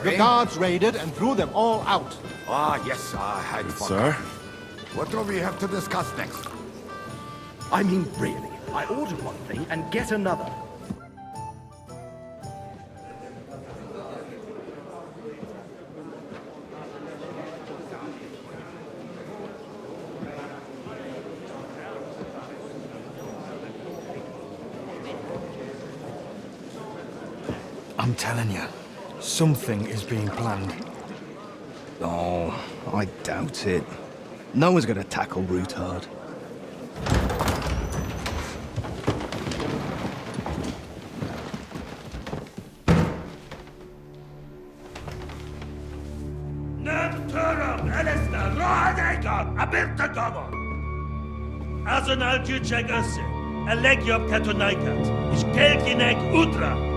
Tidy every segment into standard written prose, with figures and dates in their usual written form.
The guards raided and threw them all out. Ah, yes, I had Sir? What do we have to discuss next? I mean, really, I order one thing and get another. I'm telling you, something is being planned. Oh, I doubt it. No one's gonna tackle Rootard. Arsenal Tücek Össe, Elegiop Katonaikat, ich Kelkinek Udra.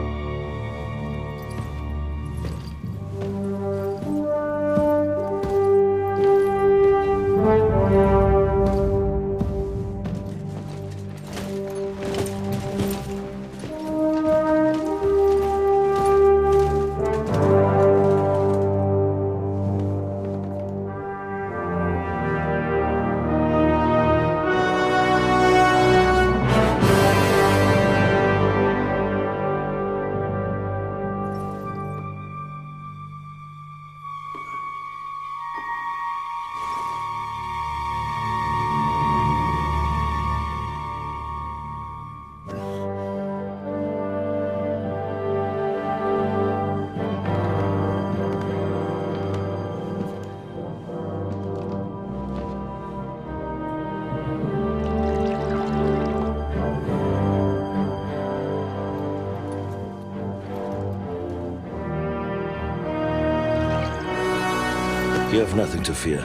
You have nothing to fear.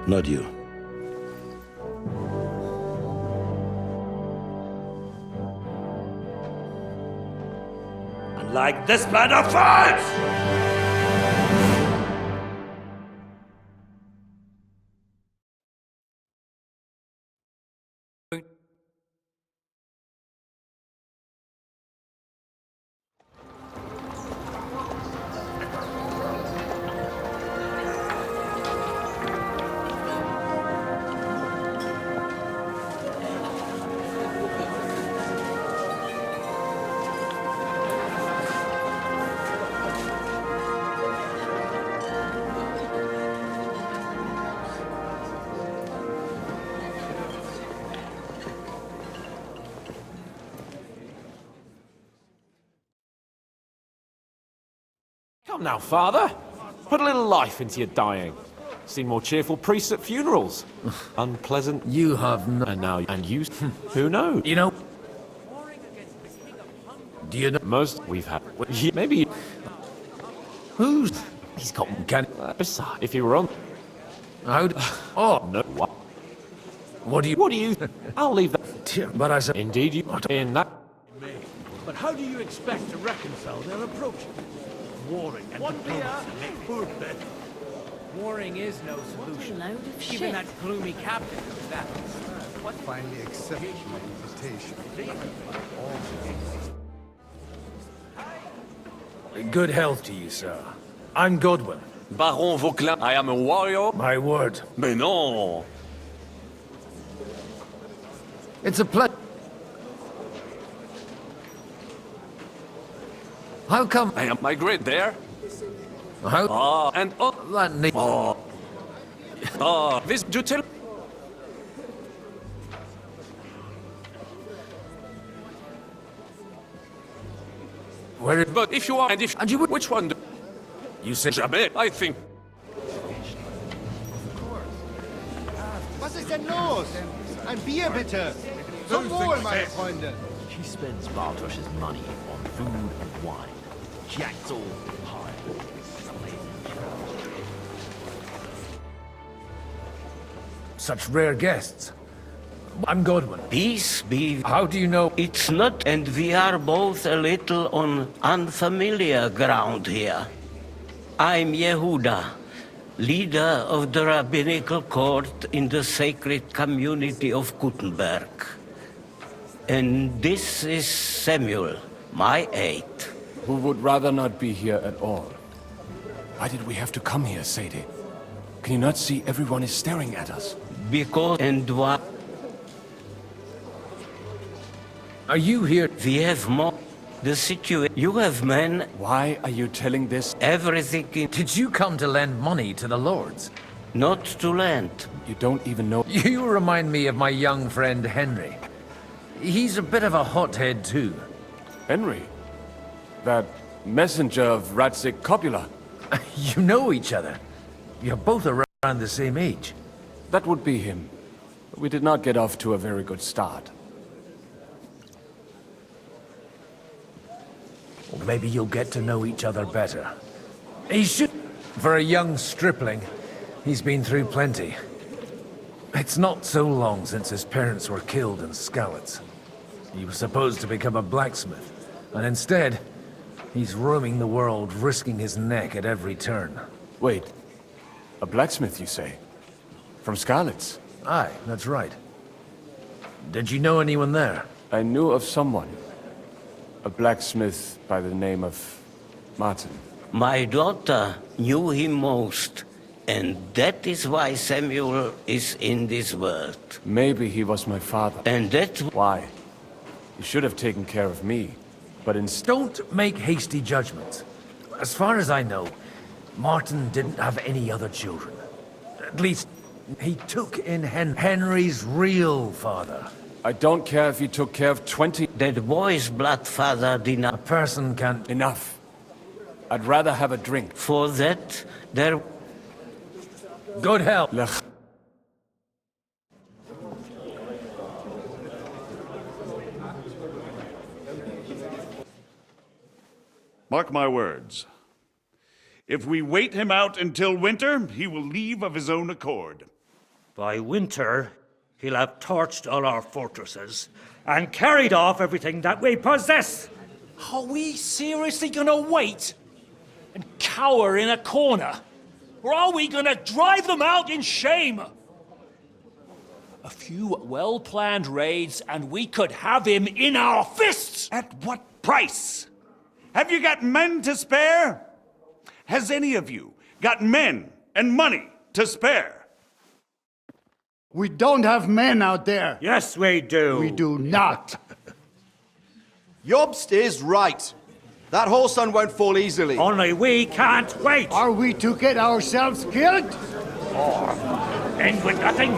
Not you. Unlike this plan of fights! Come now, Father. Put a little life into your dying. Seen more cheerful priests at funerals. Unpleasant. You have no... And now, and you... Who knows? You know... Do you know... Most we've had... Maybe... Who's... He's got... Can... Besides, if he were on... How... Oh, No, what? what do you... What do you... I'll leave that... But I said... Indeed, you... In that... But how do you expect to reconcile their approach? Warring and Warring is no solution. What a load of shit. Even that gloomy captain knows that. Finally accepted my invitation. Good health to you, sir. I'm Godwin. Baron Vauclin, I am a warrior. My word. Mais non! It's a pleasure. How come... I am migrate there. How... Ah, and oh, That need... this you tell. Where... But if you are, and if And you would... which one? You said... Jamais, I think. Was ist denn los? Ein Bier bitte. Zum Wohl, meine Freunde. She spends Bartosh's money on food and wine. Jack's all high. Such rare guests. I'm Godwin. Peace be. How do you know... It's not, and we are both a little on unfamiliar ground here. I'm Yehuda, leader of the rabbinical court in the sacred community of Gutenberg. And this is Samuel, my aide. Who would rather not be here at all. Why did we have to come here, Sadie? Can you not see everyone is staring at us? Because and why? Are you here? We have more. The situation. You have men. Why are you telling this? Everything in. Did you come to lend money to the lords? Not to land. You don't even know. You remind me of my young friend Henry. He's a bit of a hothead too. Henry? That messenger of Radzik Copula? You know each other. You're both around the same age. That would be him. We did not get off to a very good start. Or maybe you'll get to know each other better. He should... For a young stripling, he's been through plenty. It's not so long since his parents were killed in Skalitz. He was supposed to become a blacksmith, and instead, he's roaming the world, risking his neck at every turn. Wait, a blacksmith, you say? From Skalitz? Aye, that's right. Did you know anyone there? I knew of someone. A blacksmith by the name of Martin. My daughter knew him most, and that is why Samuel is in this world. Maybe he was my father. And that's why? He should have taken care of me, but instead... Don't make hasty judgments. As far as I know, Martin didn't have any other children. At least, he took in Henry's real father. I don't care if he took care of 20... That boy's blood father did not... A person can't... Enough. I'd rather have a drink. For that, there... Good help. Mark my words. If we wait him out until winter, he will leave of his own accord. By winter, he'll have torched all our fortresses and carried off everything that we possess. Are we seriously gonna wait and cower in a corner? Or are we gonna drive them out in shame? A few well-planned raids and we could have him in our fists! At what price? Have you got men to spare? Has any of you got men and money to spare? We don't have men out there. Yes, we do. We do not. Jobst is right. That whole sun won't fall easily. Only we can't wait. Are we to get ourselves killed? Or end with nothing?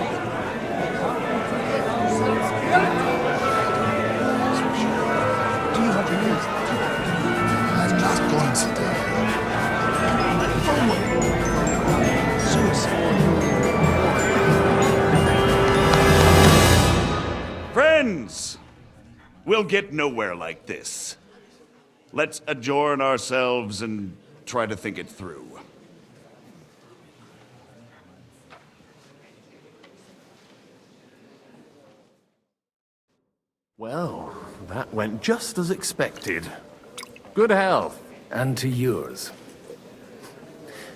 Friends, we'll get nowhere like this. Let's adjourn ourselves and try to think it through. Well, that went just as expected. Good health. And to yours.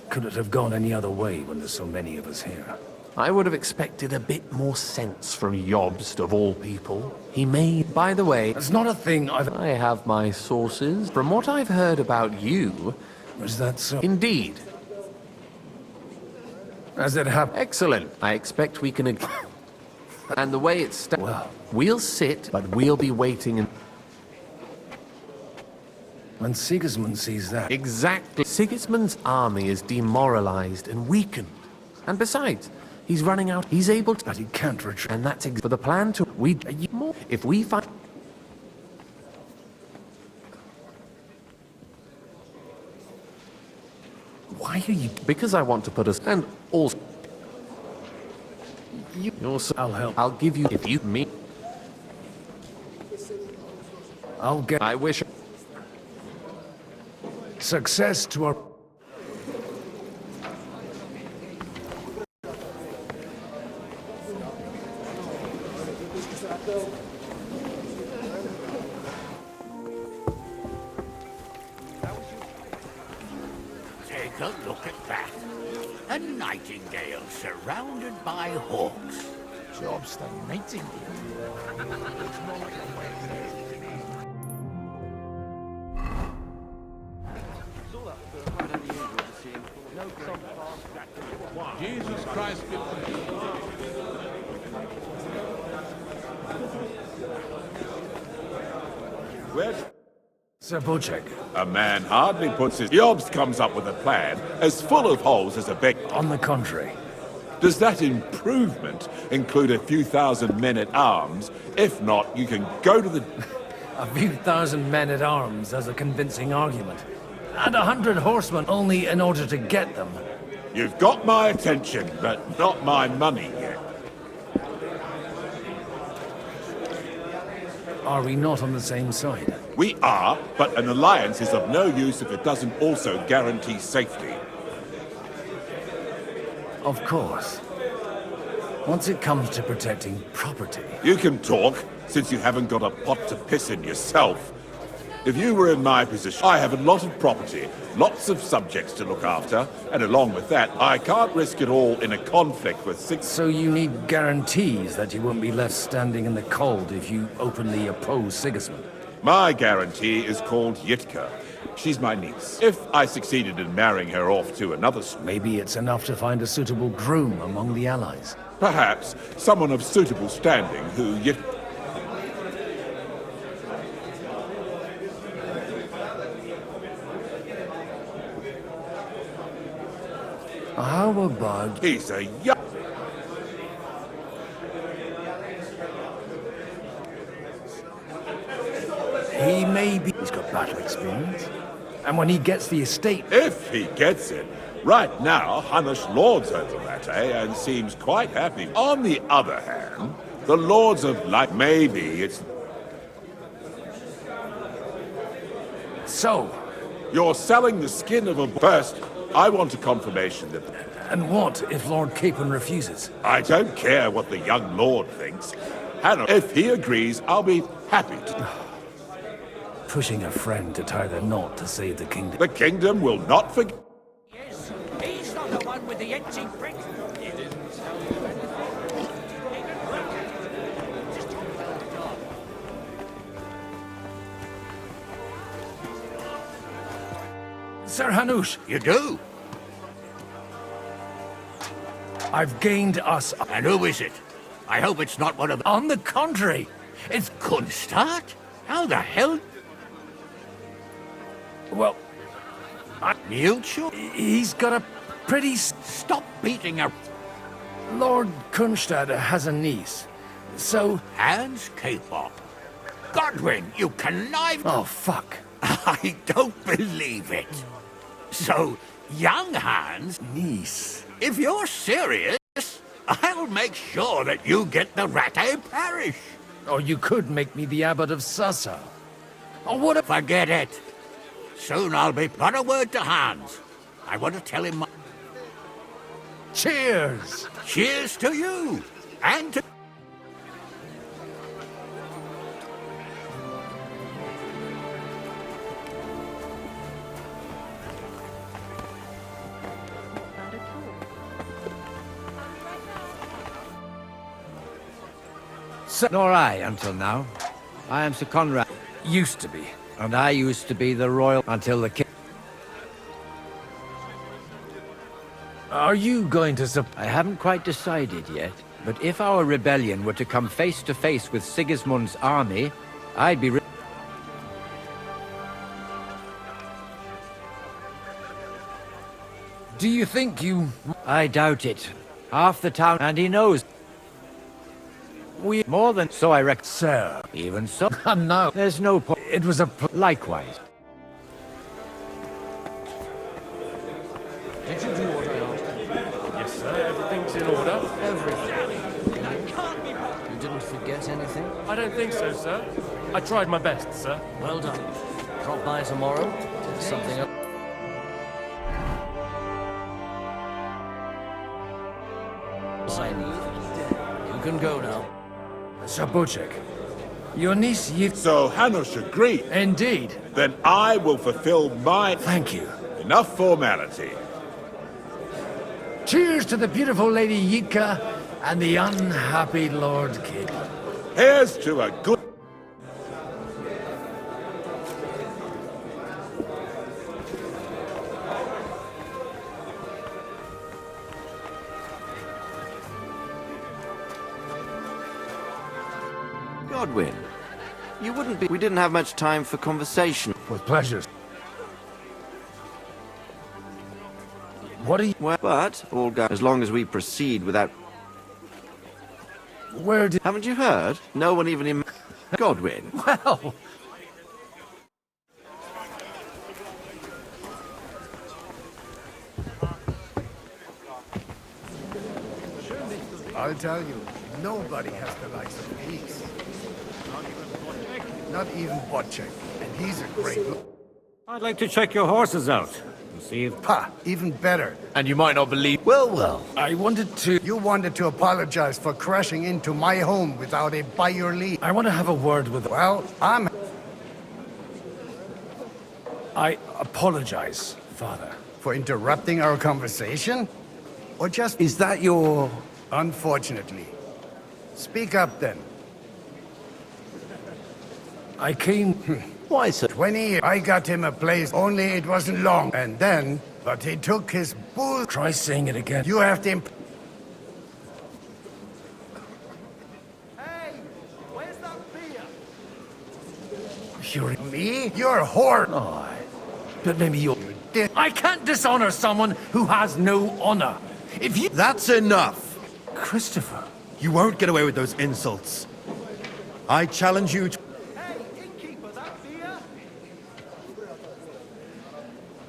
Could it have gone any other way when there's so many of us here? I would have expected a bit more sense from Jobst, of all people. He may... By the way... It's not a thing I have my sources. From what I've heard about you... Is that so? Indeed. As it happened. Excellent. I expect we can... And the way it's... Well... We'll sit, but we'll be waiting and... When Sigismund sees that... Exactly. Sigismund's army is demoralized and weakened. And besides... He's running out. He's able to... But he can't retreat. And that's for the plan to... If we find... Why are you... Because I want to put us... And also... I'll help. I'll give you... If you... Me... I'll get... I wish... Success to our... Take a look at that. A nightingale surrounded by hawks. Job's the nightingale. Jesus Christ be... Where's... Sir Bocek. A man hardly puts his... Jobs comes up with a plan as full of holes as a beck... On the contrary. Does that improvement include a few thousand men-at-arms? If not, you can go to the... A few thousand men-at-arms as a convincing argument. And 100 horsemen only in order to get them. You've got my attention, but not my money yet. Are we not on the same side? We are, but an alliance is of no use if it doesn't also guarantee safety. Of course. Once it comes to protecting property... You can talk, since you haven't got a pot to piss in yourself. If you were in my position, I have a lot of property, lots of subjects to look after, and along with that, I can't risk it all in a conflict with six... So you need guarantees that you won't be left standing in the cold if you openly oppose Sigismund? My guarantee is called Yitka. She's my niece. If I succeeded in marrying her off to another... Maybe it's enough to find a suitable groom among the allies. Perhaps someone of suitable standing who How about... He's a young... He may be... He's got battle experience. And when he gets the estate... If he gets it. Right now, Hanush lords over that, and seems quite happy. On the other hand, the Lords of Light... Maybe it's... So? You're selling the skin of a... First, I want a confirmation that... And what if Lord Capon refuses? I don't care what the young lord thinks. Hanush, if he agrees, I'll be happy to... Pushing a friend to tie the knot to save the kingdom. The kingdom will not forget... Yes, he's not the one with the itchy prick. Sir Hanush! You do? I've gained us... And who is it? I hope it's not one of... On the contrary! It's Kunstad? How the hell... Well... Mutual? He's got a pretty... Stop beating her... Lord Kunstad has a niece. So... Hans Capon. Godwin, you connive... Oh, fuck. I don't believe it. So, young Hans... Niece. If you're serious, I'll make sure that you get the Rattay parish. Or you could make me the abbot of Sassa. Or what if... Forget it. Soon I'll be... Got a word to Hans. I want to tell him... Cheers! Cheers to you! And to... Nor I, until now. I am Sir Conrad. Used to be. And I used to be the royal until the king... Are you going to... I haven't quite decided yet, but if our rebellion were to come face to face with Sigismund's army, I'd be... Do you think you... I doubt it. Half the town... And he knows... We... More than... So I reckon... Sir... Even so... No. There's no point... It was a... Likewise. Did you do what I asked? Yes, sir. Everything's in order. Everything. You didn't forget anything? I don't think so, sir. I tried my best, sir. Well done. Drop by tomorrow. Something up. You can go now. Sir Bocek, your niece So Hanush agreed? Indeed. Then I will fulfill my... Thank you. Enough formality. Cheers to the beautiful Lady Yitka and the unhappy Lord Capon. Here's to a good... Godwin, you wouldn't be... We didn't have much time for conversation. With pleasure. What are you... Well, but, all go... As long as we proceed without... Where did... Haven't you heard? No one even in... Godwin. Well... I'll tell you, nobody has the likes of Peace. Not even Butchek, and he's a great look. I'd like to check your horses out and see if... Ha! Even better. And you might not believe... Well, I wanted to... You wanted to apologize for crashing into my home without a by your leave. I want to have a word with... Well, I apologize, Father. For interrupting our conversation? Or just... Is that your... Unfortunately. Speak up, then. I came... Why, sir? 20 years. I got him a place, only it wasn't long. And then, but he took his bull... Try saying it again. You have to... Hey, where's that beer? You're... Me? You're a whore. Oh, but maybe you're... I can't dishonor someone who has no honor. If you... That's enough! Christopher. You won't get away with those insults. I challenge you to... Hey, innkeeper, that beer?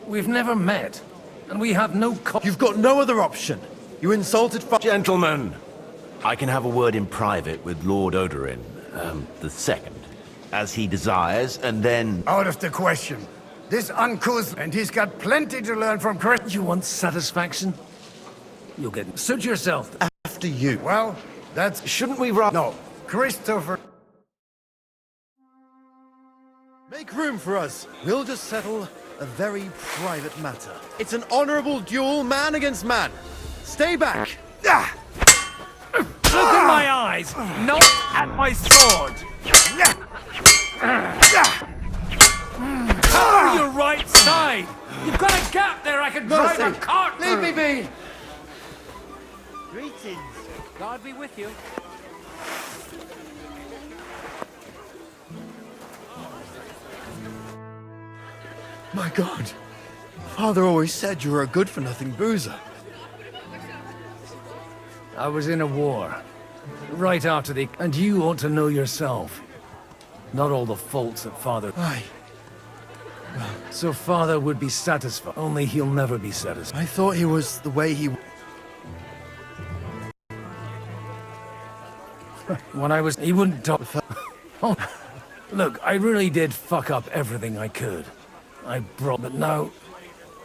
We've never met, and we have no You've got no other option. You insulted... Gentlemen, I can have a word in private with Lord Odorin, the second, as he desires, and then... Out of the question. This uncouth, and he's got plenty to learn from Chris. You want satisfaction? You'll get... Suit yourself. After you. Well, that's... Shouldn't we No, Christopher... Make room for us. We'll just settle a very private matter. It's an honorable duel, man against man. Stay back. Look in my eyes, not at my sword. Cover your right side. You've got a gap there. I could drive a cart. Leave me be. Greetings. God be with you. My God. Father always said you were a good-for-nothing boozer. I was in a war. Right after the... And you ought to know yourself. Not all the faults that Father... Aye. So Father would be satisfied. Only he'll never be satisfied. I thought he was the way he... When I was... He wouldn't talk... Oh, look, I really did fuck up everything I could. I brought... But now...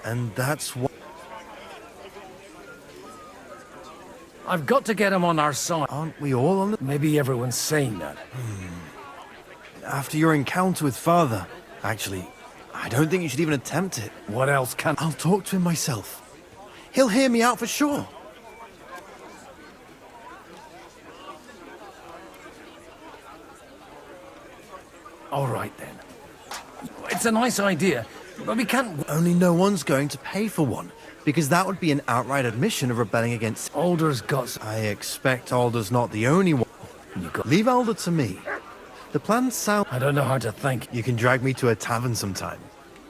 And that's what... I've got to get him on our side. Aren't we all on the... Maybe everyone's saying that. After your encounter with Father... Actually, I don't think you should even attempt it. What else can... I'll talk to him myself. He'll hear me out for sure. All right, then. It's a nice idea, but we can't... Only no one's going to pay for one, because that would be an outright admission of rebelling against... Alder's got... I expect Alder's not the only one. Leave Alder to me. The plans sound... I don't know how to think. You can drag me to a tavern sometime.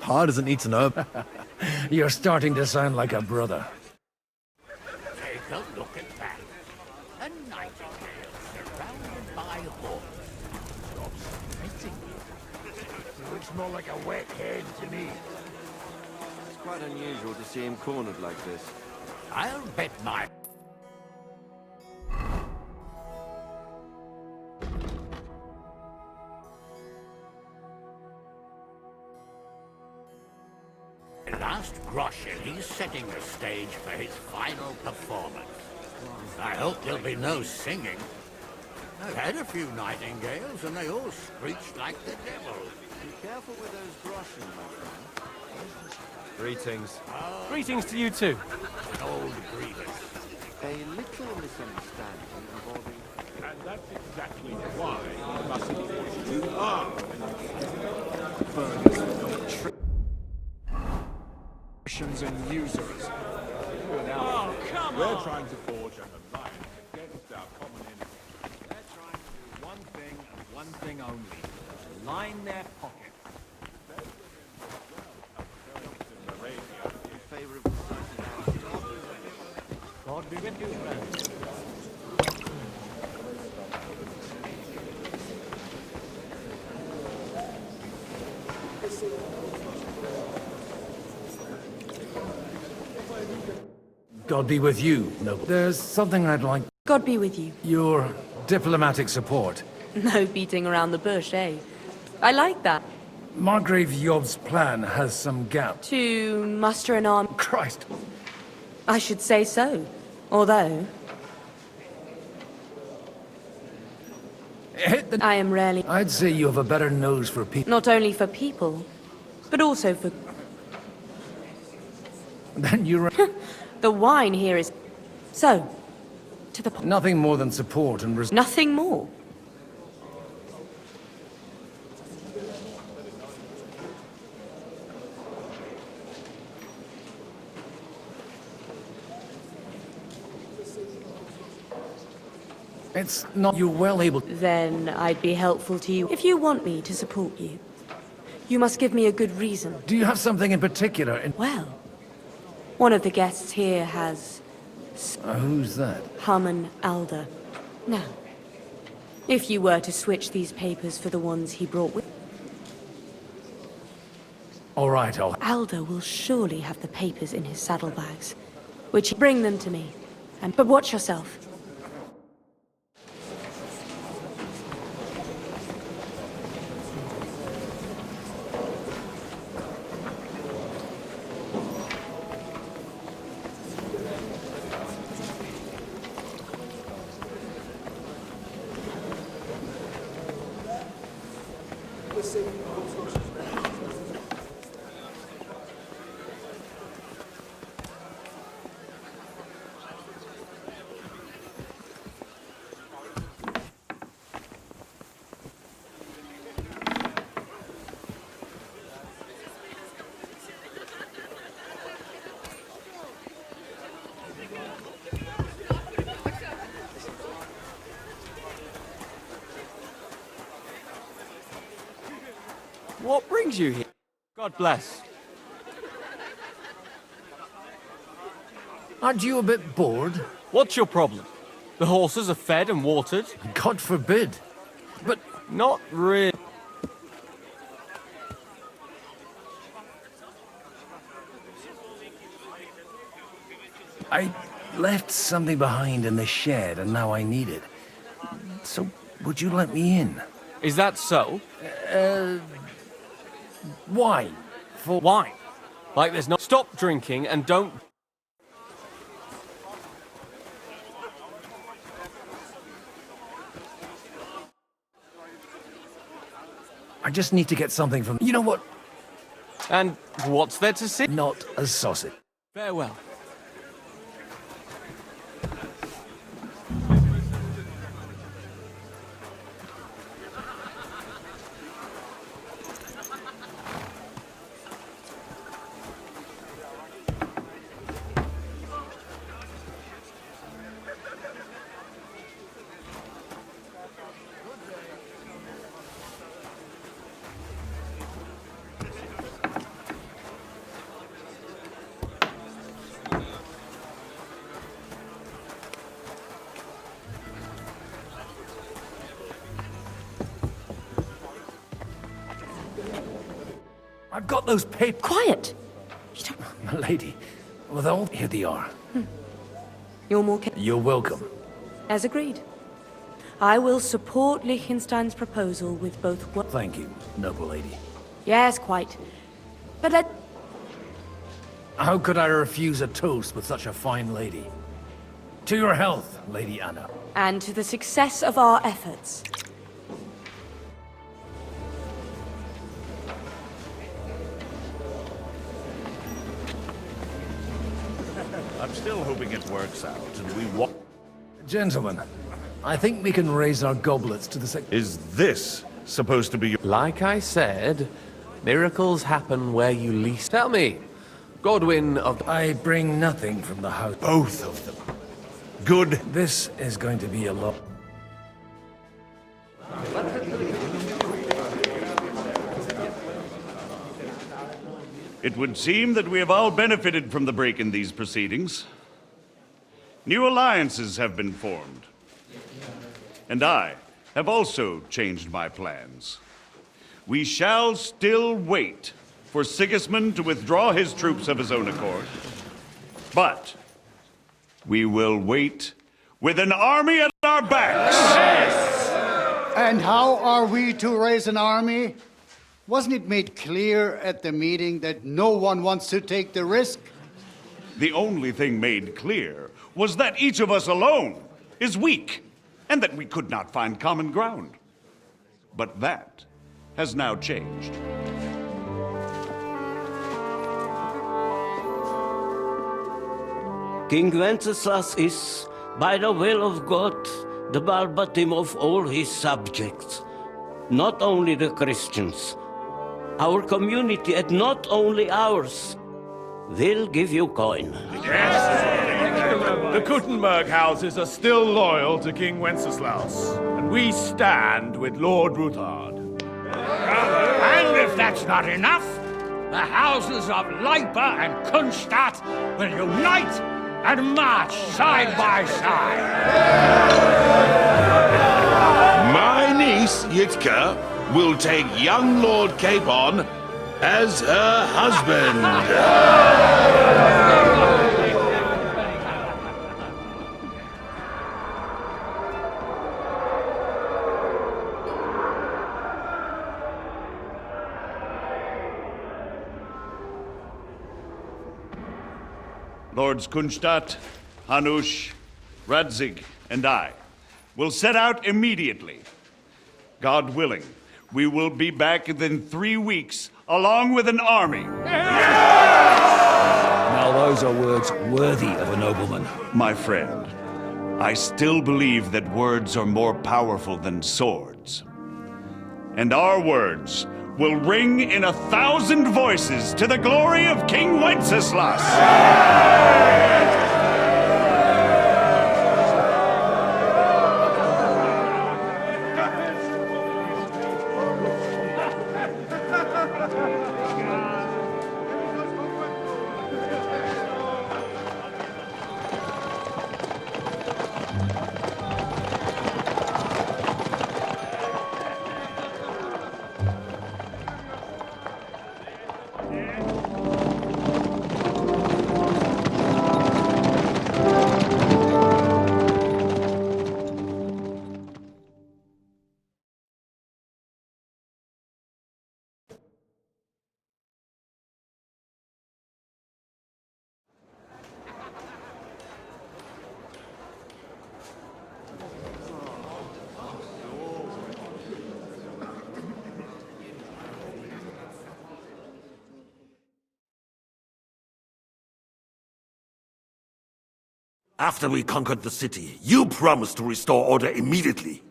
Pa doesn't need to know. You're starting to sound like a brother. Take a look at that. A nightingale surrounded by hawks. Stop stressing. It looks more like a wet head to me. It's quite unusual to see him cornered like this. I'll bet my... Last Groschen, he's setting the stage for his final performance. I hope there'll be no singing. I've had a few nightingales, and they all screeched like the devil. Be careful with those Groschen, my friend. Greetings. Greetings to you too. An old grievous. A little misunderstanding involving... And that's exactly why I mustn't push too hard. And users. Oh, come on! We're trying to forge an alliance against our common enemy. They're trying to do one thing and one thing only. Line their pockets. God be with you, friends. God be with you, noble. There's something I'd like. God be with you. Your diplomatic support. No beating around the bush, eh? I like that. Margrave Yob's plan has some gap. To muster an army. Christ. I should say so. Although... I am rarely... I'd say you have a better nose for people. Not only for people, but also for... Then you're... The wine here is... So, to the... Nothing more than support and... Nothing more? It's not... You're well able... Then I'd be helpful to you. If you want me to support you, you must give me a good reason. Do you have something in particular in... Well, one of the guests here has... who's that? Harmon Alder. Now, if you were to switch these papers for the ones he brought with... All right, Alder will surely have the papers in his saddlebags, which... Bring them to me. But watch yourself. What brings you here? God bless. Aren't you a bit bored? What's your problem? The horses are fed and watered? God forbid. But not really. I left something behind in the shed and now I need it. So, would you let me in? Is that so? Wine. For wine? Like there's no... Stop drinking and don't... I just need to get something from... You know what? And what's there to see? Not a sausage. Farewell. I've got those papers. Quiet! My lady, with all... Here they are. You're more... You're welcome. As agreed. I will support Liechtenstein's proposal with both... Thank you, noble lady. Yes, quite. But let... How could I refuse a toast with such a fine lady? To your health, Lady Anna. And to the success of our efforts. I'm still hoping it works out, and we walk... Gentlemen, I think we can raise our goblets to the Is this supposed to be... Like I said, miracles happen where you least... Tell me, Godwin of... I bring nothing from the house. Both of them. Good. This is going to be a lot. It would seem that we have all benefited from the break in these proceedings. New alliances have been formed. And I have also changed my plans. We shall still wait for Sigismund to withdraw his troops of his own accord. But we will wait with an army at our backs. And how are we to raise an army? Wasn't it made clear at the meeting that no one wants to take the risk? The only thing made clear was that each of us alone is weak, and that we could not find common ground. But that has now changed. King Wenceslas is, by the will of God, the Balbatim of all his subjects. Not only the Christians, our community, and not only ours, will give you coin. The Kuttenberg houses are still loyal to King Wenceslaus, and we stand with Lord Ruthard. And if that's not enough, the houses of Leipa and Kunstadt will unite and march side by side. My niece, Yitka, will take young Lord Capon as her husband. Lords Kunstadt, Hanush, Radzig, and I will set out immediately. God willing, we will be back within 3 weeks, along with an army. Now those are words worthy of a nobleman. My friend, I still believe that words are more powerful than swords. And our words will ring in 1,000 voices to the glory of King Wenceslas. After we conquered the city, you promised to restore order immediately.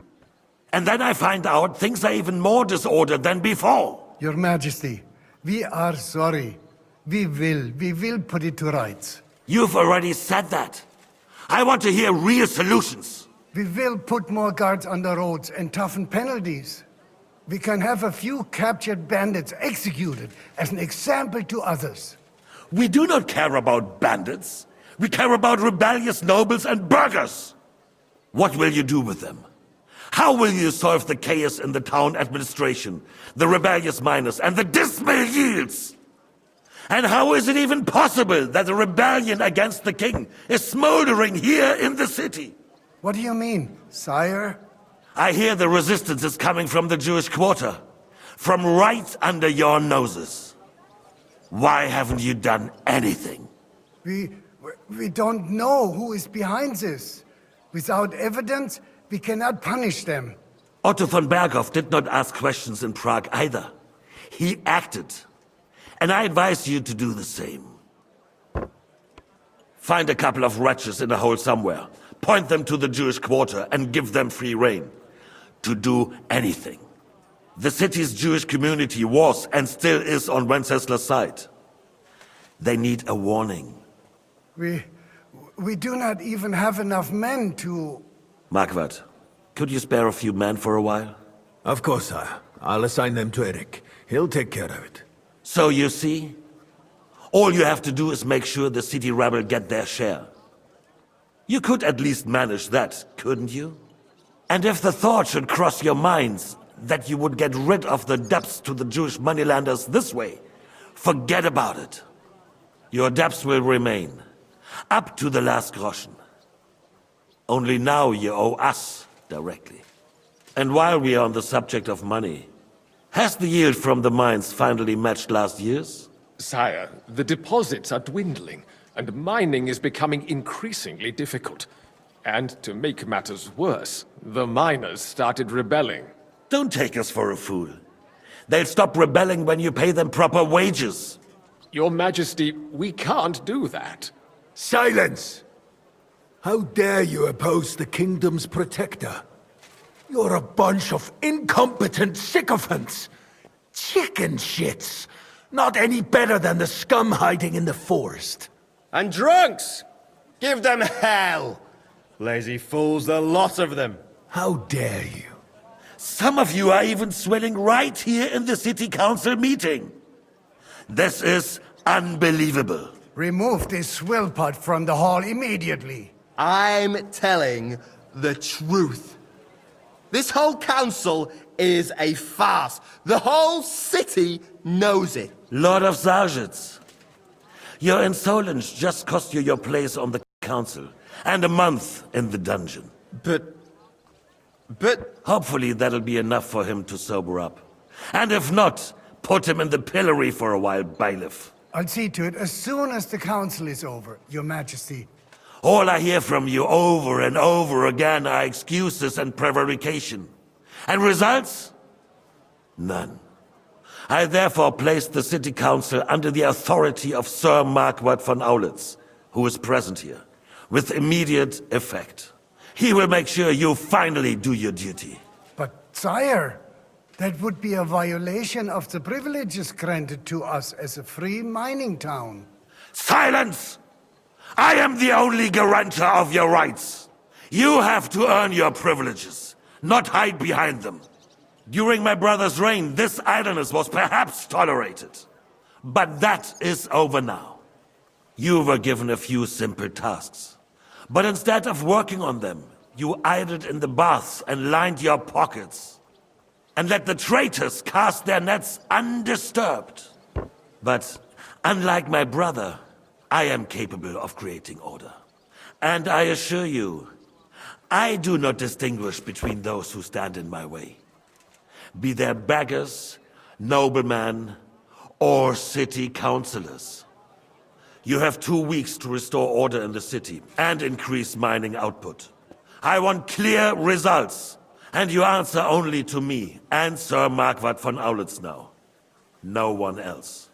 And then I find out things are even more disordered than before. Your Majesty, we are sorry. We will put it to rights. You've already said that. I want to hear real solutions. We will put more guards on the roads and toughen penalties. We can have a few captured bandits executed as an example to others. We do not care about bandits. We care about rebellious nobles and burghers. What will you do with them? How will you solve the chaos in the town administration, the rebellious miners, and the dismal yields? And how is it even possible that a rebellion against the king is smoldering here in the city? What do you mean, sire? I hear the resistance is coming from the Jewish quarter, from right under your noses. Why haven't you done anything? We don't know who is behind this. Without evidence, we cannot punish them. Otto von Berghoff did not ask questions in Prague either. He acted. And I advise you to do the same. Find a couple of wretches in a hole somewhere, point them to the Jewish quarter, and give them free rein to do anything. The city's Jewish community was and still is on Wenceslas' side. They need a warning. We do not even have enough men to... Marquardt, could you spare a few men for a while? Of course, sire. I'll assign them to Eric. He'll take care of it. So you see, All you have to do is make sure the city rebel get their share. You could at least manage that, couldn't you? And if the thought should cross your minds that you would get rid of the debts to the Jewish moneylenders this way, forget about it. Your debts will remain, up to the last groschen. Only now you owe us directly. And while we are on the subject of money, has the yield from the mines finally matched last year's? Sire, the deposits are dwindling, and mining is becoming increasingly difficult. And to make matters worse, the miners started rebelling. Don't take us for a fool. They'll stop rebelling when you pay them proper wages. Your Majesty, we can't do that. Silence! How dare you oppose the kingdom's protector? You're a bunch of incompetent sycophants! Chicken shits! Not any better than the scum hiding in the forest. And drunks! Give them hell! Lazy fools, the lot of them. How dare you? Some of you are even swelling right here in the city council meeting. This is unbelievable. Remove this swillpot from the hall immediately. I'm telling the truth. This whole council is a farce. The whole city knows it. Lord of Sargits, your insolence just cost you your place on the council and a month in the dungeon. But... Hopefully that'll be enough for him to sober up. And if not, put him in the pillory for a while, bailiff. I'll see to it as soon as the council is over, Your Majesty. All I hear from you over and over again are excuses and prevarication. And results? None. I therefore place the city council under the authority of Sir Marquardt von Aulitz, who is present here, with immediate effect. He will make sure you finally do your duty. But, sire, that would be a violation of the privileges granted to us as a free mining town. Silence! I am the only guarantor of your rights. You have to earn your privileges, not hide behind them. During my brother's reign, this idleness was perhaps tolerated. But that is over now. You were given a few simple tasks. But instead of working on them, you idled in the baths and lined your pockets. And let the traitors cast their nets undisturbed. But unlike my brother, I am capable of creating order. And I assure you, I do not distinguish between those who stand in my way. Be they beggars, noblemen, or city councillors. You have 2 weeks to restore order in the city and increase mining output. I want clear results, and you answer only to me and Sir Marquardt von Aulitz now. No one else.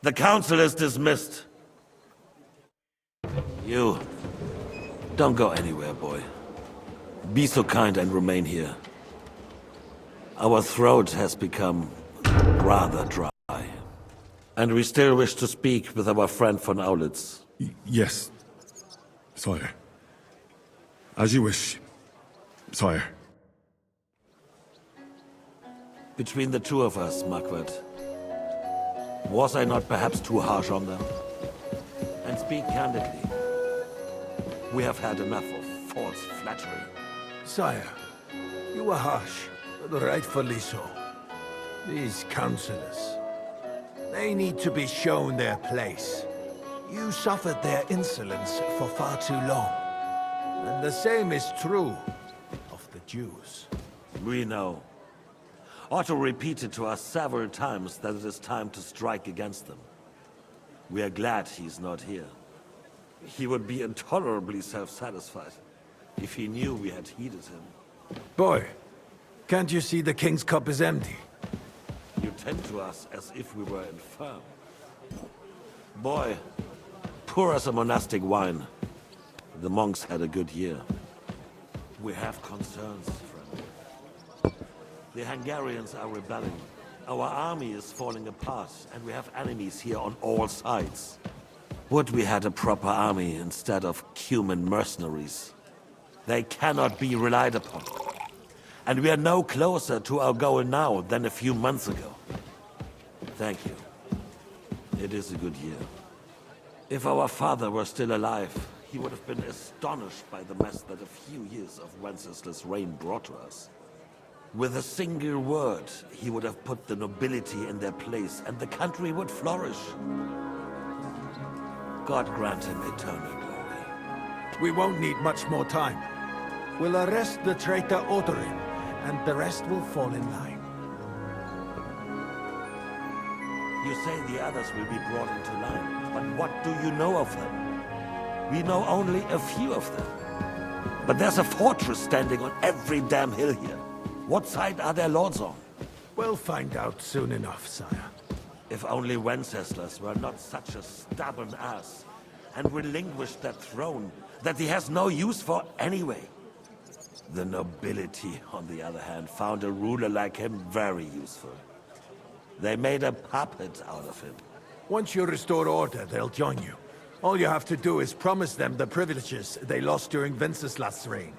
The council is dismissed. You, don't go anywhere, boy. Be so kind and remain here. Our throat has become rather dry. And we still wish to speak with our friend von Aulitz. Yes, sire. As you wish, sire. Between the two of us, Marquardt, was I not perhaps too harsh on them? And speak candidly, we have had enough of false flattery. Sire, you were harsh, but rightfully so. These councillors, they need to be shown their place. You suffered their insolence for far too long. And the same is true of the Jews. We know. Otto repeated to us several times that it is time to strike against them. We are glad he's not here. He would be intolerably self-satisfied if he knew we had heeded him. Boy, can't you see the king's cup is empty? You tend to us as if we were infirm. Boy, pour us a monastic wine. The monks had a good year. We have concerns, friend. The Hungarians are rebelling. Our army is falling apart, and we have enemies here on all sides. Would we had a proper army instead of human mercenaries? They cannot be relied upon. And we are no closer to our goal now than a few months ago. Thank you. It is a good year. If our father were still alive, he would have been astonished by the mess that a few years of Wenceslas' reign brought to us. With a single word, he would have put the nobility in their place, and the country would flourish. God grant him eternal glory. We won't need much more time. We'll arrest the traitor Odorin, and the rest will fall in line. You say the others will be brought into line, but what do you know of them? We know only a few of them. But there's a fortress standing on every damn hill here. What side are their lords on? We'll find out soon enough, sire. If only Wenceslas were not such a stubborn ass, and relinquished that throne that he has no use for anyway. The nobility, on the other hand, found a ruler like him very useful. They made a puppet out of him. Once you restore order, they'll join you. All you have to do is promise them the privileges they lost during Wenceslas' reign.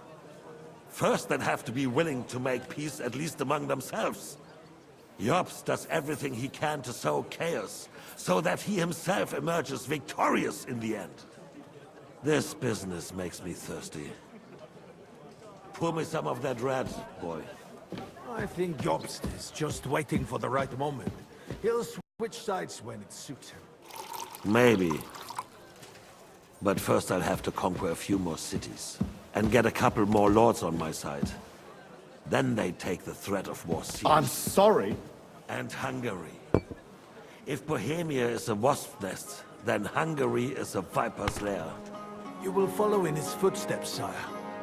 First, they'd have to be willing to make peace at least among themselves. Jobst does everything he can to sow chaos, so that he himself emerges victorious in the end. This business makes me thirsty. Pour me some of that red, boy. I think Jobst is just waiting for the right moment. He'll switch sides when it suits him. Maybe. But first I'll have to conquer a few more cities, and get a couple more lords on my side. Then they take the threat of war seriously. I'm sorry. And Hungary. If Bohemia is a wasp nest, then Hungary is a viper's lair. You will follow in his footsteps, sire,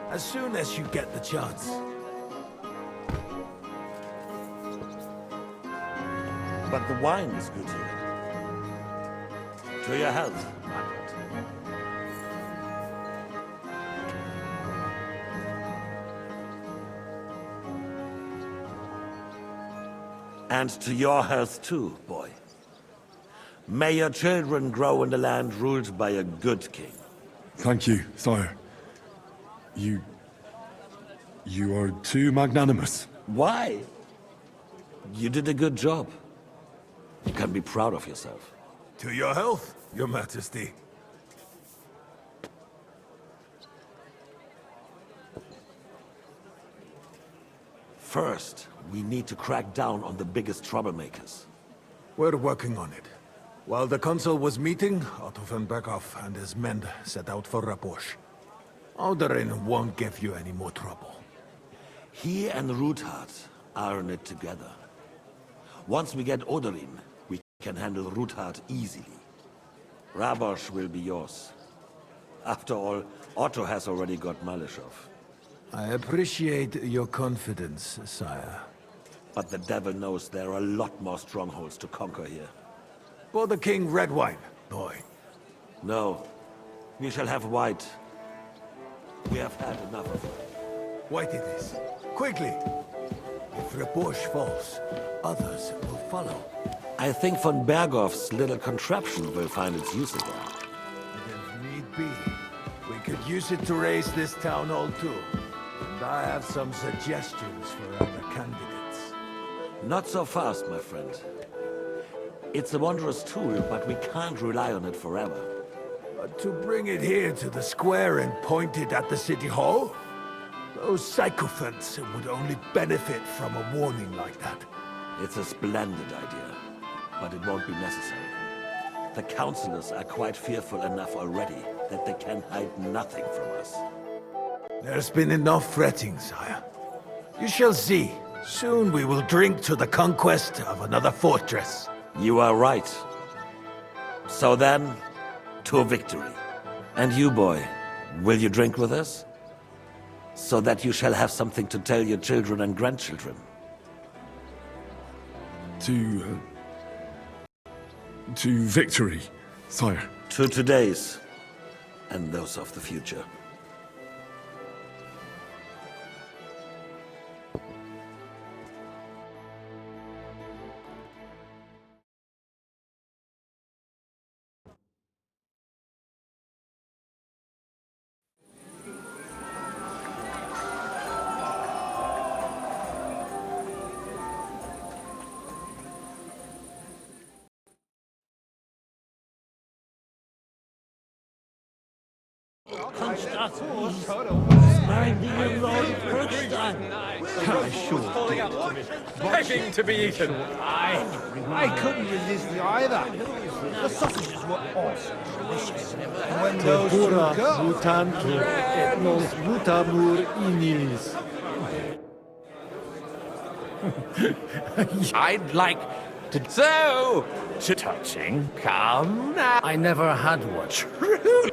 as soon as you get the chance. But the wine is good here. To your health, Margaret. And to your health too, boy. May your children grow in a land ruled by a good king. Thank you, sire. You are too magnanimous. Why? You did a good job. You can be proud of yourself. To your health, your majesty. First, we need to crack down on the biggest troublemakers. We're working on it. While the council was meeting, Otto von Berghoff and his men set out for Raposh. Odorin won't give you any more trouble. He and Ruthard are in it together. Once we get Odorin, we can handle Ruthard easily. Rabosh will be yours. After all, Otto has already got Malishov. I appreciate your confidence, sire. But the devil knows there are a lot more strongholds to conquer here. For the king, red wine, boy. No. We shall have white. We have had enough of it. White it is. Quickly! If Raposh falls, others will follow. I think von Berghoff's little contraption will find its use again. If need be, we could use it to raise this town hall too. And I have some suggestions for other candidates. Not so fast, my friend. It's a wondrous tool, but we can't rely on it forever. But to bring it here to the square and point it at the city hall? Those sycophants would only benefit from a warning like that. It's a splendid idea, but it won't be necessary. The councillors are quite fearful enough already that they can hide nothing from us. There's been enough fretting, sire. You shall see. Soon we will drink to the conquest of another fortress. You are right. So then, to victory. And you, boy, will you drink with us? So that you shall have something to tell your children and grandchildren. To victory, sire. To today's, and those of the future. Minding your Lord Kirkstein. Begging to be eaten. I couldn't resist either. The sausages were awesome, delicious. And when those two girls... mutantur et nos mutamur inis. I'd like to... So, to touching, come now. I never had one. True.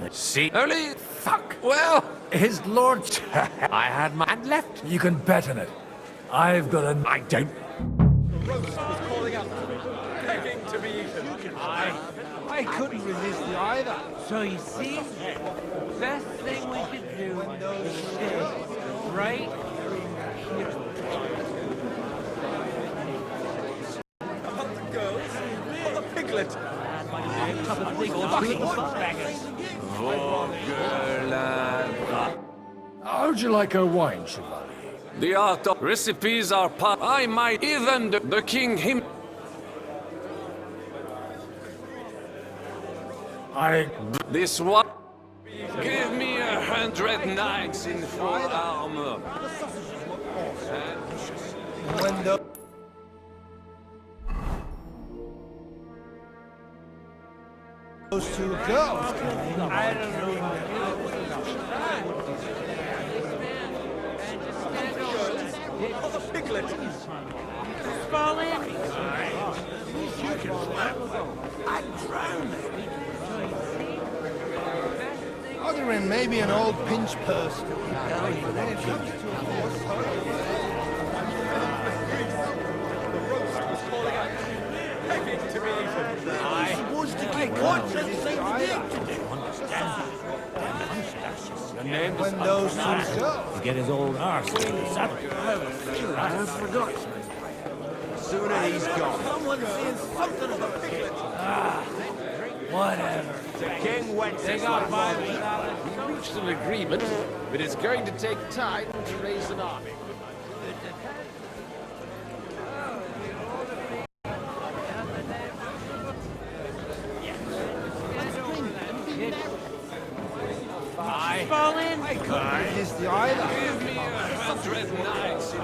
See, only fuck. Well, his lord. I had my and left. You can bet on it. I've got a. I don't. The roast was calling out to me, begging to be eaten. I couldn't resist either. So you see, best thing we could do is stay right here. Among the girls, or the piglet. How'd you like a wine, Chevalier? The art of recipes are part. I might even the king him. This one. Give me 100 knights in full armor. When the... Those two girls came. I don't know. Or the piglet. Fall in. I drowned. Other than maybe an old pinch purse. Begging to be eaten. The name when those two go. Get his old arse in the saddle. I forgot. Sooner he's gone. Someone's seeing something of a piglet. Whatever. King Wenceslas. We reached an agreement, but it's going to take time to raise an army. Fall in. I couldn't resist either. Give me 100 knights in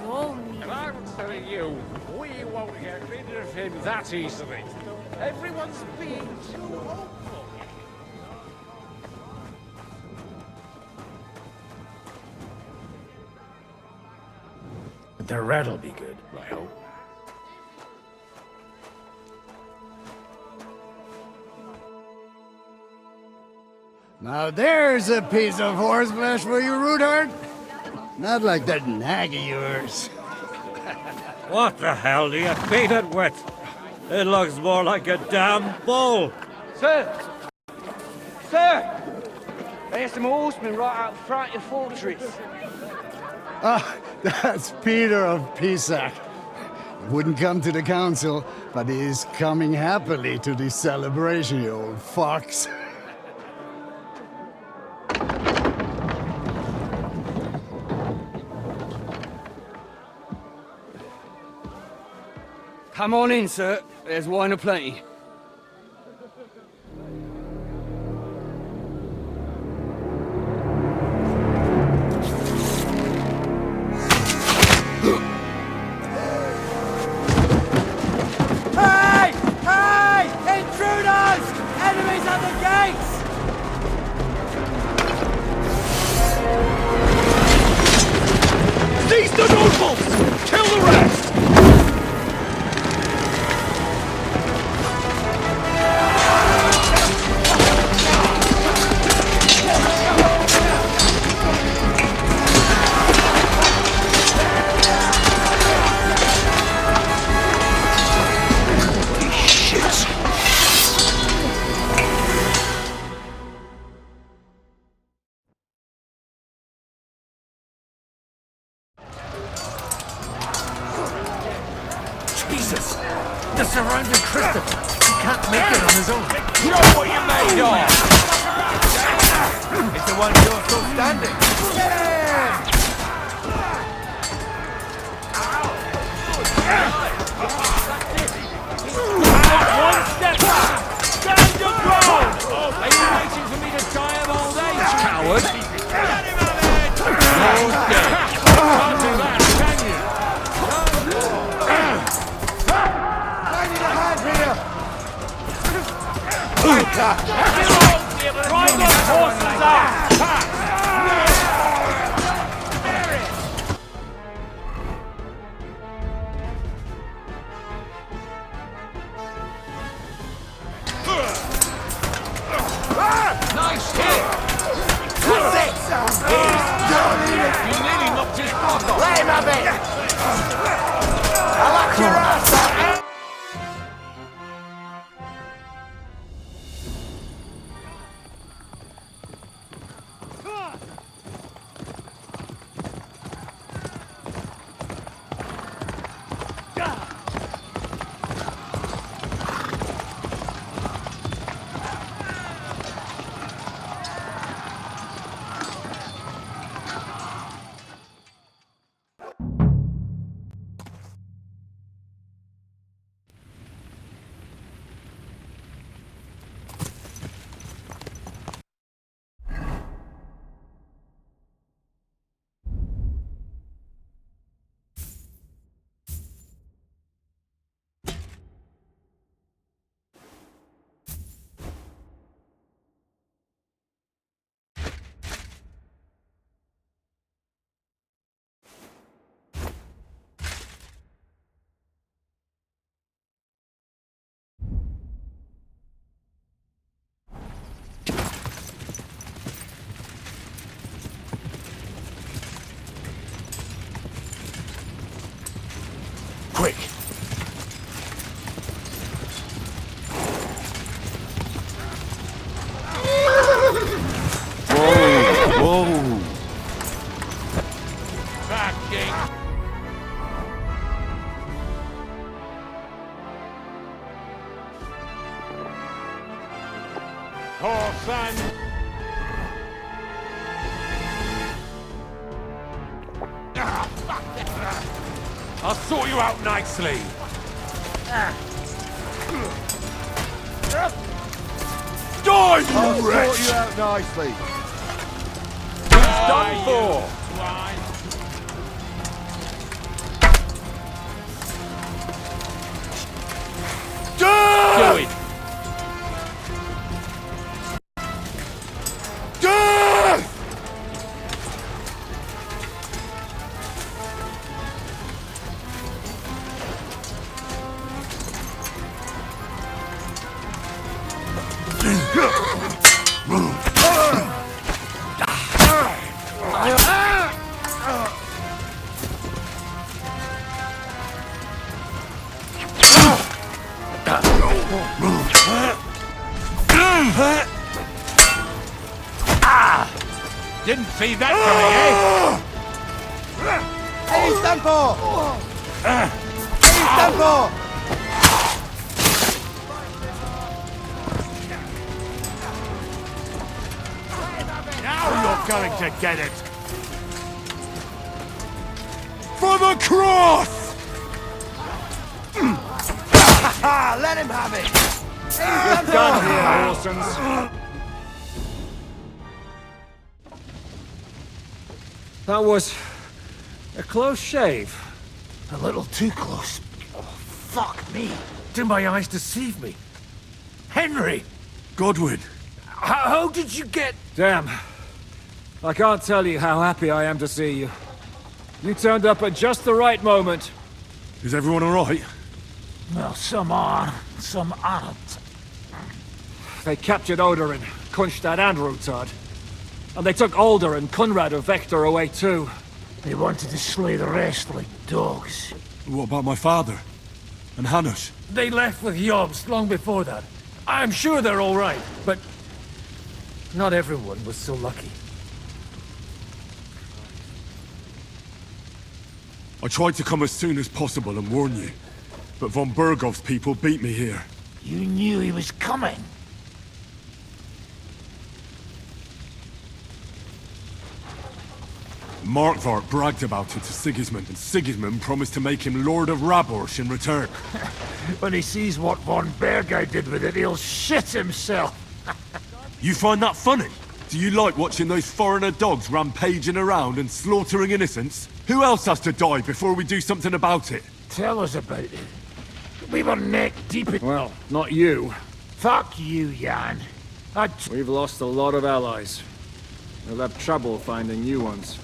full And I'm telling you, we won't get rid of him that easily. Everyone's being too hopeful. The red'll be good, I hope. Now there's a piece of horseflesh for you, Rootard. Not like that nag of yours. What the hell do you feed it with? It looks more like a damn bull. Sir! Sir! There's some horsemen right out front of the fortress. Ah, that's Peter of Pisac. Wouldn't come to the council, but he is coming happily to this celebration, you old fox. Come on in, sir. There's wine aplenty. Hey! Hey! Intruders! Enemies at the gates! Seize the nobles! Kill the rest! Jesus! The surrounding Christopher! He can't make it on his own! You know what you're made of! It's the one you're still standing. Get him! One step back! Stand your ground! Are you waiting for me to die of old age, coward? You're dead. Can't do that, can you? I need a hand here! Drive those horses out! Nice hit! That's it! You nearly knocked his block off! Let him have it! I'll lock your ass out! Quick! Whoa! Back, King! Oh, son! I'll sort you out nicely! Die, you I'll wretch! sort you out nicely. He's done for! Do it! Didn't see that coming, eh? He's done for! He's done for! Now you're going to get it! For the cross! Let him have it! He's done here, Orsons. That was a close shave. A little too close. Oh, fuck me. Did my eyes deceive me? Henry! Godwin! How did you get... Damn. I can't tell you how happy I am to see you. You turned up at just the right moment. Is everyone alright? Well, some are, some aren't. They captured Oder and Kunstad and Rutard. And they took Alder and Conrad of Vector away too. They wanted to slay the rest like dogs. What about my father? And Hanush? They left with Yobs long before that. I'm sure they're all right, but not everyone was so lucky. I tried to come as soon as possible and warn you, but von Bergov's people beat me here. You knew he was coming. Markvart bragged about it to Sigismund, and Sigismund promised to make him Lord of Raborsh in return. When he sees what von Bergay did with it, he'll shit himself. You find that funny? Do you like watching those foreigner dogs rampaging around and slaughtering innocents? Who else has to die before we do something about it? Tell us about it. We were neck deep in... Well, not you. Fuck you, Jan. We've lost a lot of allies. We'll have trouble finding new ones.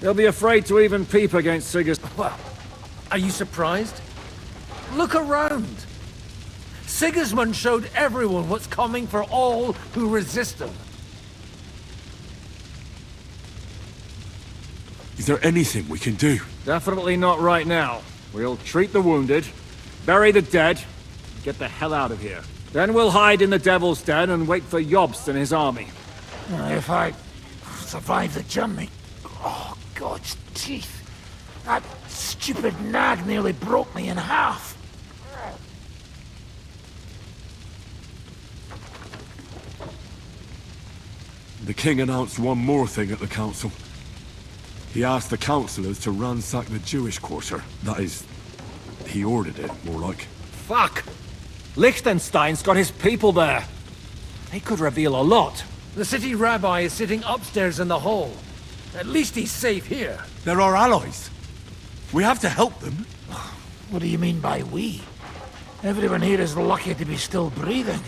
They'll be afraid to even peep against Sigismund. Well, are you surprised? Look around. Sigismund showed everyone what's coming for all who resist him. Is there anything we can do? Definitely not right now. We'll treat the wounded, bury the dead, and get the hell out of here. Then we'll hide in the Devil's Den and wait for Jobst and his army. If I survive the journey... Oh, God's teeth. That stupid nag nearly broke me in half. The king announced one more thing at the council. He asked the councillors to ransack the Jewish quarter. That is, he ordered it, more like. Fuck! Liechtenstein's got his people there. They could reveal a lot. The city rabbi is sitting upstairs in the hall. At least he's safe here. They're our allies. We have to help them. What do you mean by we? Everyone here is lucky to be still breathing.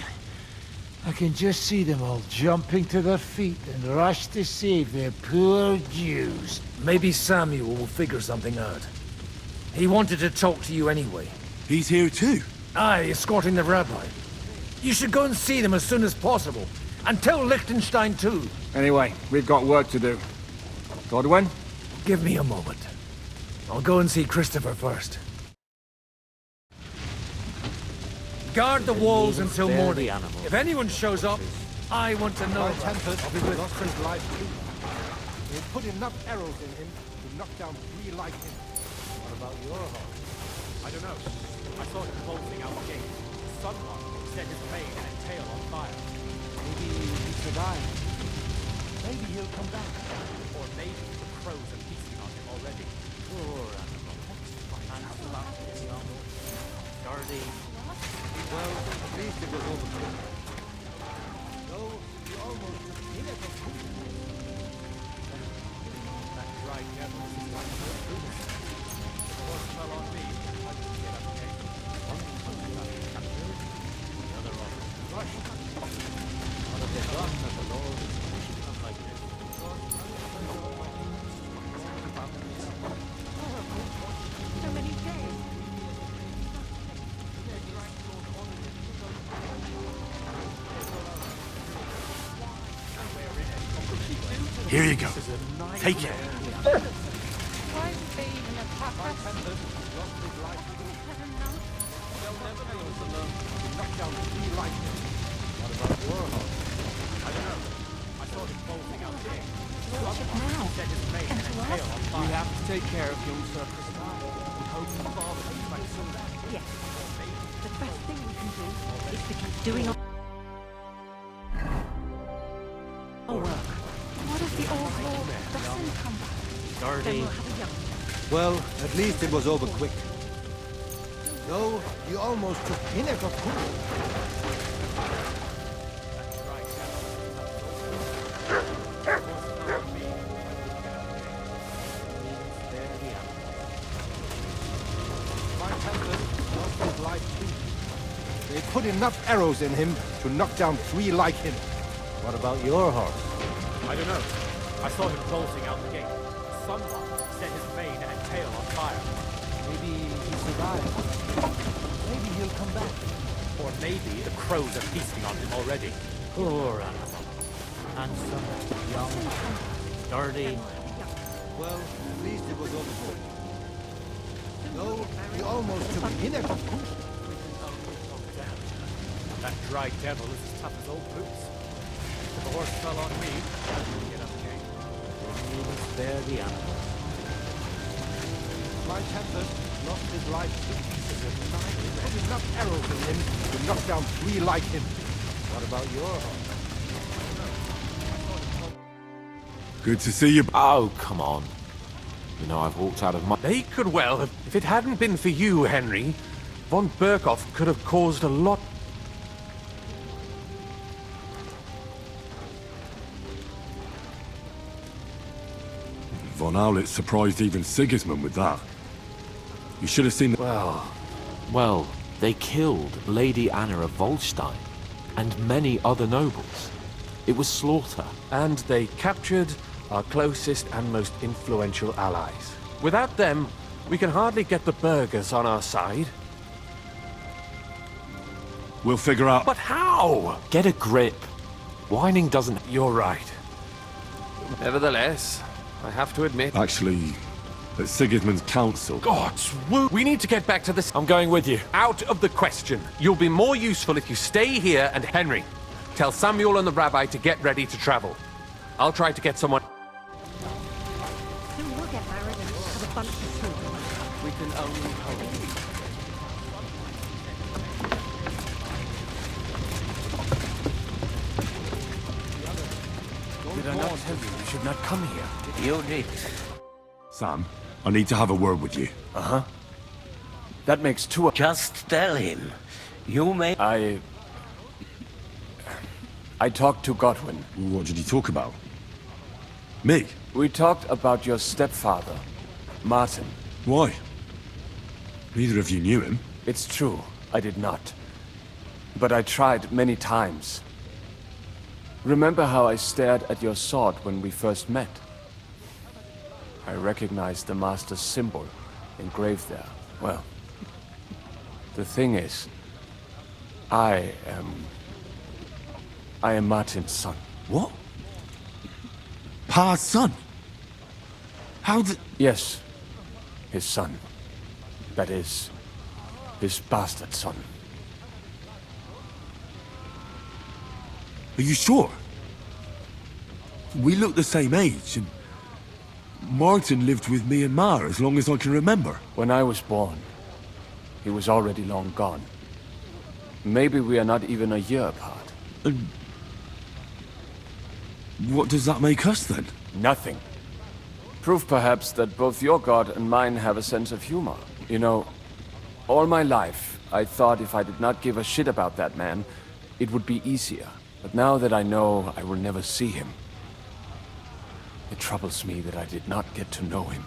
I can just see them all jumping to their feet and rush to save their poor Jews. Maybe Samuel will figure something out. He wanted to talk to you anyway. He's here too? Aye, escorting the rabbi. You should go and see them as soon as possible. And tell Liechtenstein too. Anyway, we've got work to do. Godwin? Give me a moment. I'll go and see Christopher first. Guard the walls until morning. If anyone shows up, I want to know. I'll be with his life too. They put enough arrows in him to knock down 3 like him. What about your horse? I don't know. I saw him bolting out the gate. Someone set his mane and tail on fire. Maybe he survived. Maybe he'll come back. Or maybe the crows are feasting on him already. Poor animal. Dirty. Well, at least it was over quick. No, you almost hit it. That dry devil is like no prudence. The horse fell on me. I didn't get up again. One hunter got captured. The other officer rushed. Out of the gun that the Lord is pushing them like this. So many days. Here you go. Take it. Why did they even attack us? They'll never leave us alone. Knock down 3 like him. What about your horse? I don't know. I saw him bolting out the gate. Watch it now. Set his mane and tail on fire. We have to take care of young Sir Christopher. We hope the father comes back soon. Yes. The best thing we can do is to keep doing our work. What if the old lord doesn't come back? Then we'll have a young... Well, at least it was over quick. No, you almost took Hinnek of They put enough arrows in him to knock down 3 like him. What about your horse? I don't know. I saw him bolting out the gate. Someone set his mane and tail on fire. Maybe he survived. Maybe he'll come back. Or maybe the crows are feasting on him already. Poor animal. Handsome, young, sturdy. Well, at least it was over quick. No, he almost took Hinnek of That dry devil is as tough as old boots. If the horse fell on me, I wouldn't get up again. We will spare the animal. My Tempest lost his life too. They put enough arrows in him to knock down 3 like him. What about your horse? Good to see you. Oh, come on. You know, I've walked out of my... They could well have... If it hadn't been for you, Henry, von Berkhoff could have caused a lot... Von Aulitz surprised even Sigismund with that. You should have seen the... Well, they killed Lady Anna of Volstein, and many other nobles. It was slaughter. And they captured our closest and most influential allies. Without them, we can hardly get the burghers on our side. We'll figure out... But how? Get a grip. Whining doesn't... You're right. Nevertheless, I have to admit... Actually, at Sigismund's council... God's woo! We need to get back to this... I'm going with you. Out of the question. You'll be more useful if you stay here, and Henry, tell Samuel and the rabbi to get ready to travel. I'll try to get someone... Soon we'll get married and have a bunch of children. We can only hope. Did I not tell you you should not come here? You did. Sam, I need to have a word with you. Uh-huh. That makes two... Just tell him. You may... I talked to Godwin. What did he talk about? Me? We talked about your stepfather, Martin. Why? Neither of you knew him. It's true, I did not. But I tried many times. Remember how I stared at your sword when we first met? I recognized the Master's symbol engraved there. Well, the thing is, I am Martin's son. What? Pa's son? How did... Yes, his son. That is, his bastard son. Are you sure? We look the same age, and Martin lived with me and Ma as long as I can remember. When I was born, he was already long gone. Maybe we are not even a year apart. And what does that make us, then? Nothing. Proof, perhaps, that both your god and mine have a sense of humor. You know, all my life, I thought if I did not give a shit about that man, it would be easier. But now that I know I will never see him, it troubles me that I did not get to know him.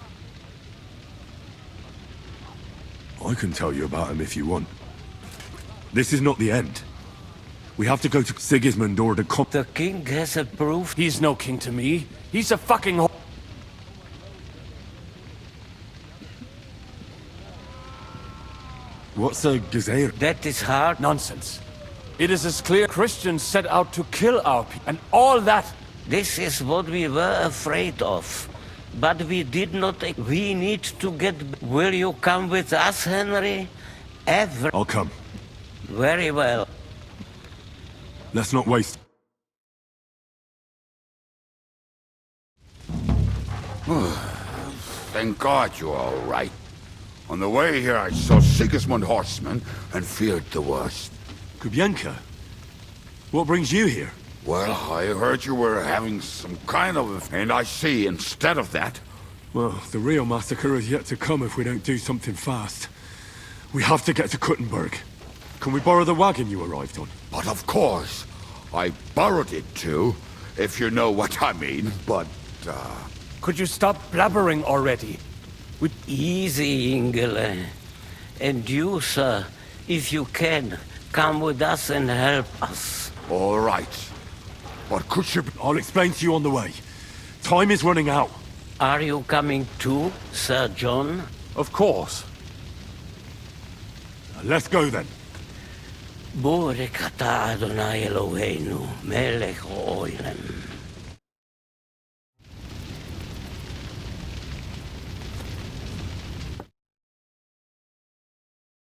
I can tell you about him if you want. This is not the end. We have to go to Sigismund or The king has approved. He's no king to me. He's a fucking What's a gazer? That is hard. Nonsense. It is as clear Christians set out to kill our people, and all that... This is what we were afraid of. But we did not... We need to get... Will you come with us, Henry? I'll come. Very well. Let's not waste... Thank God you're all right. On the way here, I saw Sigismund horsemen and feared the worst. Kubienka? What brings you here? Well, I heard you were having some kind of... And I see, instead of that... Well, the real massacre is yet to come if we don't do something fast. We have to get to Kuttenberg. Can we borrow the wagon you arrived on? But of course. I borrowed it too, if you know what I mean, but, Could you stop blabbering already? Easy, Ingele. And you, sir, if you can, come with us and help us. All right. But could you... I'll explain to you on the way. Time is running out. Are you coming too, Sir John? Of course. Let's go then. Barak atah Adonai Eloheinu, melech haolam.